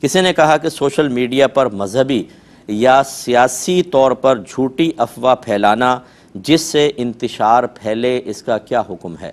کسی نے کہا کہ سوشل میڈیا پر مذہبی یا سیاسی طور پر جھوٹی افواہ پھیلانا جس سے انتشار پھیلے، اس کا کیا حکم ہے؟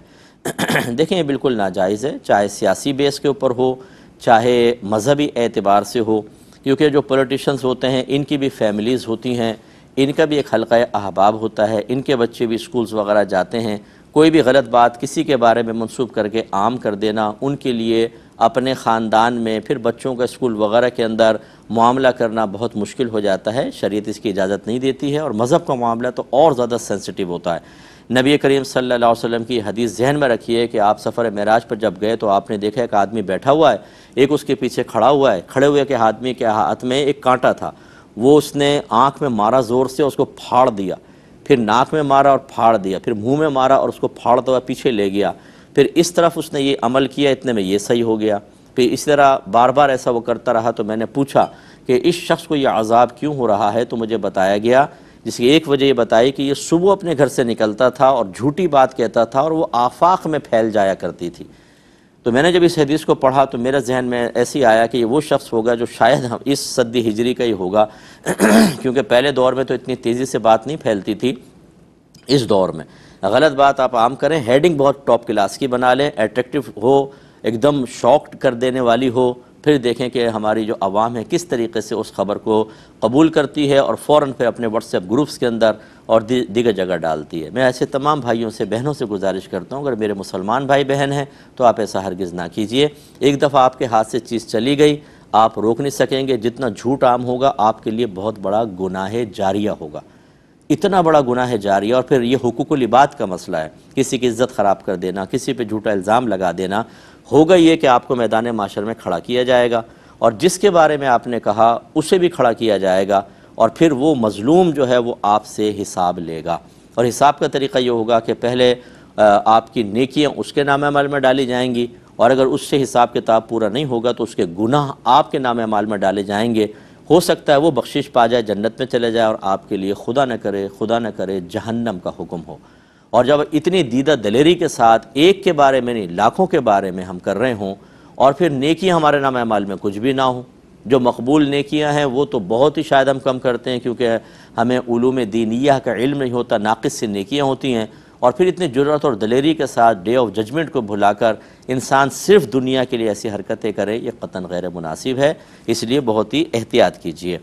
دیکھیں، یہ بالکل ناجائز ہے، چاہے سیاسی بیس کے اوپر ہو، چاہے مذہبی اعتبار سے ہو، کیونکہ جو پولیٹیشنز ہوتے ہیں ان کی بھی فیملیز ہوتی ہیں، ان کا بھی ایک حلقہ احباب ہوتا ہے، ان کے بچے بھی اسکولز وغیرہ جاتے ہیں۔ کوئی بھی غلط بات کسی کے بارے میں منسوب کر کے عام کر دینا ان کے لیے اپنے خاندان میں، پھر بچوں کا اسکول وغیرہ کے اندر معاملہ کرنا بہت مشکل ہو جاتا ہے۔ شریعت اس کی اجازت نہیں دیتی ہے، اور مذہب کا معاملہ تو اور زیادہ سینسٹیو ہوتا ہے۔ نبی کریم صلی اللہ علیہ وسلم کی حدیث ذہن میں رکھیے کہ آپ سفر معراج پر جب گئے تو آپ نے دیکھا ایک آدمی بیٹھا ہوا ہے، ایک اس کے پیچھے کھڑا ہوا ہے، کھڑے ہوئے کے آدمی کے ہاتھ میں ایک کانٹا تھا، وہ اس نے آنکھ میں مارا زور سے، اس کو پھاڑ دیا، پھر ناک میں مارا اور پھاڑ دیا، پھر منہ میں مارا اور اس کو پھاڑتا ہوا پیچھے لے گیا، پھر اس طرف اس نے یہ عمل کیا، اتنے میں یہ صحیح ہو گیا، پھر اس طرح بار بار ایسا وہ کرتا رہا۔ تو میں نے پوچھا کہ اس شخص کو یہ عذاب کیوں ہو رہا ہے، تو مجھے بتایا گیا، جس کی ایک وجہ یہ بتائی کہ یہ صبح اپنے گھر سے نکلتا تھا اور جھوٹی بات کہتا تھا اور وہ آفاق میں پھیل جایا کرتی تھی۔ تو میں نے جب اس حدیث کو پڑھا تو میرے ذہن میں ایسی آیا کہ یہ وہ شخص ہوگا جو شاید اس صدی ہجری کا ہی ہوگا، کیونکہ پہلے دور میں تو اتنی تیزی سے بات نہیں پھیلتی تھی۔ اس دور میں غلط بات آپ عام کریں، ہیڈنگ بہت ٹاپ کلاس کی بنا لیں، ایٹریکٹیو ہو، ایک دم شاکڈ کر دینے والی ہو، پھر دیکھیں کہ ہماری جو عوام ہے کس طریقے سے اس خبر کو قبول کرتی ہے اور فوراً پھر اپنے واٹس ایپ گروپس کے اندر اور دیگر جگہ ڈالتی ہے۔ میں ایسے تمام بھائیوں سے، بہنوں سے گزارش کرتا ہوں، اگر میرے مسلمان بھائی بہن ہیں تو آپ ایسا ہرگز نہ کیجئے۔ ایک دفعہ آپ کے ہاتھ سے چیز چلی گئی، آپ روک نہیں سکیں گے، جتنا جھوٹ عام ہوگا آپ کے لیے بہت بڑا گناہ جاریہ ہوگا، اتنا بڑا گناہ جاریہ۔ اور پھر یہ حقوق العباد کا مسئلہ ہے، کسی کی عزت خراب کر دینا، کسی پہ جھوٹا الزام لگا دینا، ہوگا یہ کہ آپ کو میدان معاشر میں کھڑا کیا جائے گا، اور جس کے بارے میں آپ نے کہا اسے بھی کھڑا کیا جائے گا، اور پھر وہ مظلوم جو ہے وہ آپ سے حساب لے گا۔ اور حساب کا طریقہ یہ ہوگا کہ پہلے آپ کی نیکیاں اس کے نام اعمال میں ڈالی جائیں گی، اور اگر اس سے حساب کتاب پورا نہیں ہوگا تو اس کے گناہ آپ کے نام اعمال میں ڈالے جائیں گے۔ ہو سکتا ہے وہ بخشش پا جائے، جنت میں چلے جائے، اور آپ کے لیے خدا نہ کرے جہنم کا حکم ہو۔ اور جب اتنی دیدہ دلیری کے ساتھ ایک کے بارے میں نہیں لاکھوں کے بارے میں ہم کر رہے ہوں، اور پھر نیکی ہمارے نام اعمال میں کچھ بھی نہ ہو، جو مقبول نیکیاں ہیں وہ تو بہت ہی شاید ہم کم کرتے ہیں، کیونکہ ہمیں علوم دینیہ کا علم نہیں ہوتا، ناقص سے نیکیاں ہوتی ہیں، اور پھر اتنی جرأت اور دلیری کے ساتھ ڈے آف ججمنٹ کو بھلا کر انسان صرف دنیا کے لیے ایسی حرکتیں کرے، یہ قطعاً غیر مناسب ہے، اس لیے بہت ہی احتیاط کیجیے۔